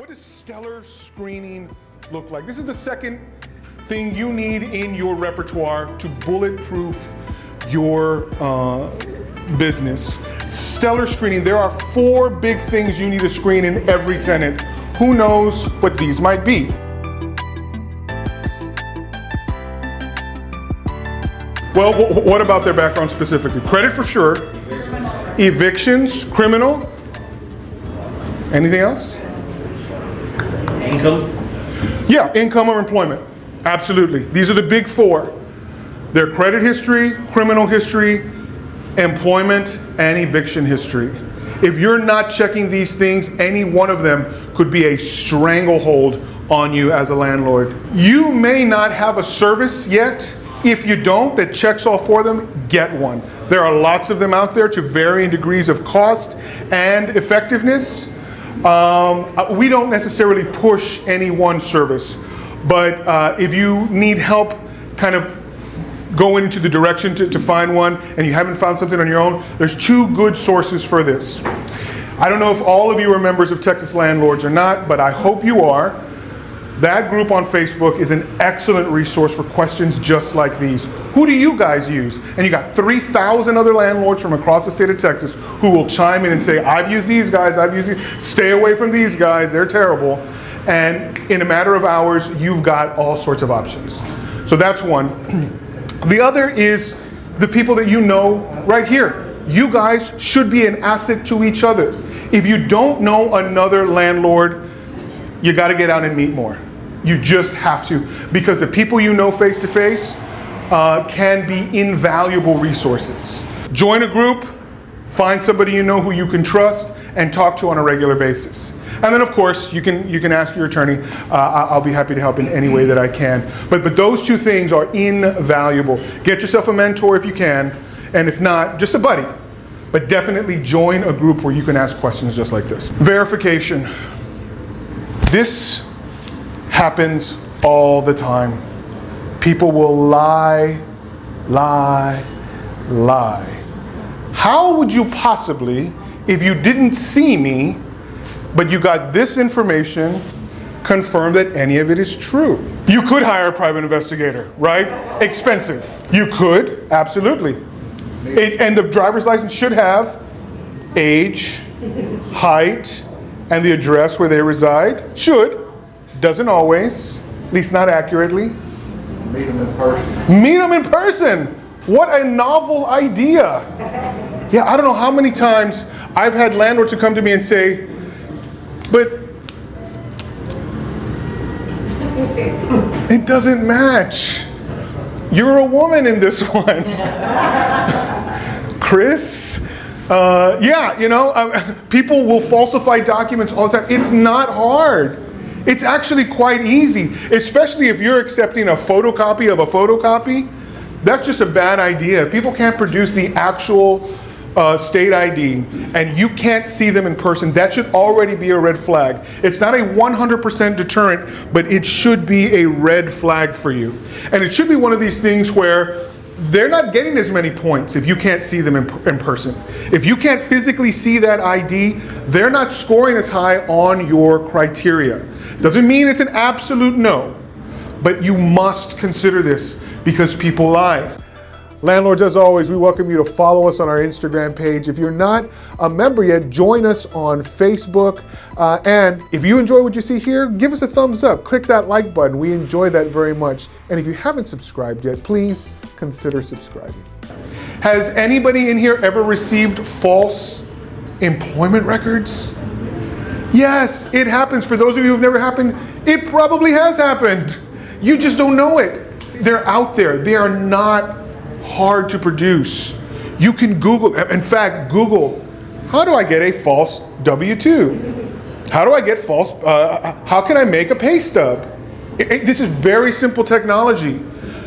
What does stellar screening look like? This is the second thing you need in your repertoire to bulletproof your business. Stellar screening. There are 4 big things you need to screen in every tenant. Who knows what these might be? Well, what about their background specifically? Credit for sure. Evictions, criminal. Anything else? Income? Yeah, income or employment. Absolutely. These are the big 4. Their credit history, criminal history, employment, and eviction history. If you're not checking these things, any one of them could be a stranglehold on you as a landlord. You may not have a service yet. If you don't, that checks all 4 of them, get one. There are lots of them out there to varying degrees of cost and effectiveness. We don't necessarily push any one service, but if you need help kind of going into the direction to find one and you haven't found something on your own, there's 2 good sources for this. I don't know if all of you are members of Texas Landlords or not, but I hope you are. That group on Facebook is an excellent resource for questions just like these. Who do you guys use? And you got 3,000 other landlords from across the state of Texas who will chime in and say, I've used these guys, I've used these, stay away from these guys, they're terrible. And in a matter of hours, you've got all sorts of options. So that's one. The other is the people that you know right here. You guys should be an asset to each other. If you don't know another landlord, you got to get out and meet more. You just have to, because the people you know face to face can be invaluable resources. Join a group, find somebody you know who you can trust, and talk to on a regular basis. And then, of course, you can ask your attorney. I'll be happy to help in any way that I can. But those 2 things are invaluable. Get yourself a mentor if you can, and if not, just a buddy. But definitely join a group where you can ask questions just like this. Verification. This happens all the time. People will lie. How would you possibly, if you didn't see me, but you got this information, confirm that any of it is true? You could hire a private investigator, right? Expensive. You could, absolutely. And the driver's license should have age, height, and the address where they reside. Should. Doesn't always. At least not accurately. Meet them in person. Meet them in person. What a novel idea. Yeah, I don't know how many times I've had landlords who come to me and say, but it doesn't match. You're a woman in this one. Chris? Yeah, you know, people will falsify documents all the time. It's not hard. It's actually quite easy, especially if you're accepting a photocopy of a photocopy. That's just a bad idea. People can't produce the actual state ID and you can't see them in person. That should already be a red flag. It's not a 100% deterrent, but it should be a red flag for you. And it should be one of these things where they're not getting as many points if you can't see them in person. If you can't physically see that ID, they're not scoring as high on your criteria. Doesn't mean it's an absolute no, but you must consider this because people lie. Landlords, as always, we welcome you to follow us on our Instagram page. If you're not a member yet, join us on Facebook. And if you enjoy what you see here, give us a thumbs up. Click that like button. We enjoy that very much. And if you haven't subscribed yet, please consider subscribing. Has anybody in here ever received false employment records? Yes, it happens. For those of you who've never happened, it probably has happened. You just don't know it. They're out there. They are not hard to produce. You can Google. In fact, Google, how do I get a false W-2? How do I get false, how can I make a pay stub? This is very simple technology.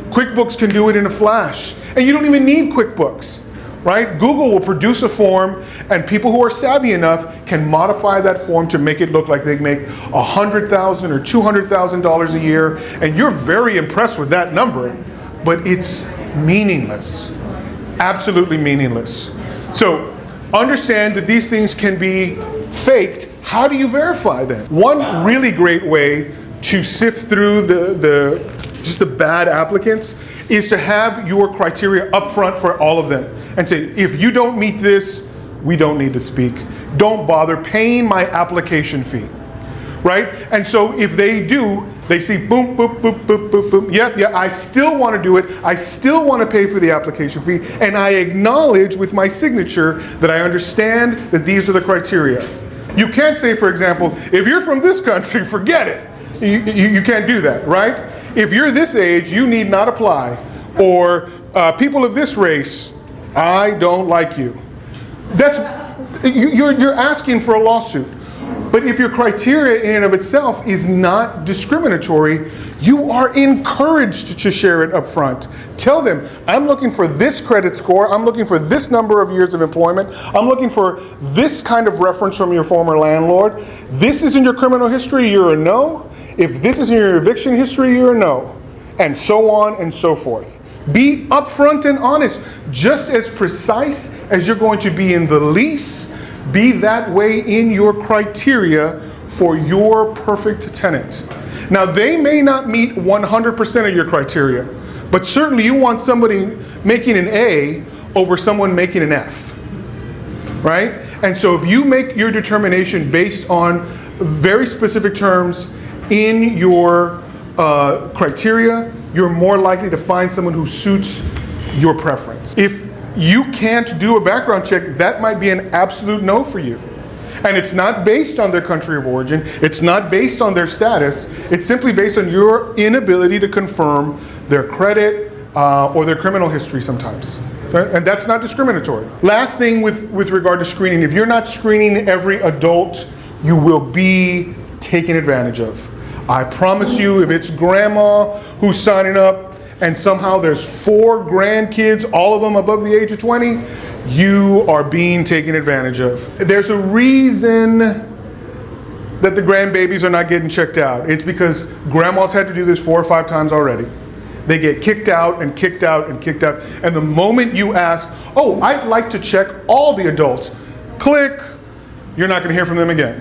QuickBooks can do it in a flash. And you don't even need QuickBooks, right? Google will produce a form and people who are savvy enough can modify that form to make it look like they make $100,000 or $200,000 a year. And you're very impressed with that number, but it's meaningless, absolutely meaningless. So understand that these things can be faked, how do you verify them? One really great way to sift through just the bad applicants is to have your criteria up front for all of them and say, if you don't meet this, we don't need to speak. Don't bother paying my application fee, right? And so if they do, they see boom, boom, boom, boom, boom, boom. Yeah, I still want to do it. I still want to pay for the application fee. And I acknowledge with my signature that I understand that these are the criteria. You can't say, for example, if you're from this country, forget it. You can't do that, right? If you're this age, you need not apply. Or people of this race, I don't like you. You're asking for a lawsuit. But if your criteria in and of itself is not discriminatory, you are encouraged to share it up front. Tell them, I'm looking for this credit score, I'm looking for this number of years of employment, I'm looking for this kind of reference from your former landlord. This is in your criminal history, you're a no. If this is in your eviction history, you're a no. And so on and so forth. Be upfront and honest, just as precise as you're going to be in the lease. Be that way in your criteria for your perfect tenant. Now, they may not meet 100% of your criteria, but certainly you want somebody making an A over someone making an F, right? And so if you make your determination based on very specific terms in your criteria, you're more likely to find someone who suits your preference. If you can't do a background check, that might be an absolute no for you. And it's not based on their country of origin, it's not based on their status, it's simply based on your inability to confirm their credit or their criminal history sometimes. Right? And that's not discriminatory. Last thing with regard to screening, if you're not screening every adult, you will be taken advantage of. I promise you, if it's grandma who's signing up, and somehow there's 4 grandkids, all of them above the age of 20, you are being taken advantage of. There's a reason that the grandbabies are not getting checked out. It's because grandma's had to do this 4 or 5 times already. They get kicked out and kicked out and kicked out. And the moment you ask, oh, I'd like to check all the adults, click, you're not gonna hear from them again.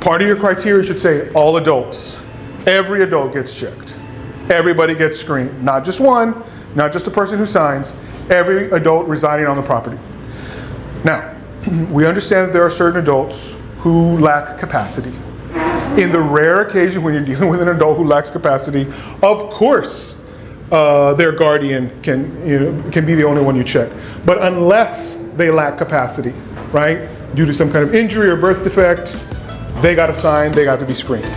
Part of your criteria should say all adults. Every adult gets checked. Everybody gets screened, not just one, not just the person who signs, every adult residing on the property. Now, we understand that there are certain adults who lack capacity. In the rare occasion when you're dealing with an adult who lacks capacity, of course, their guardian can be the only one you check. But unless they lack capacity, right, due to some kind of injury or birth defect, they got to sign, they got to be screened.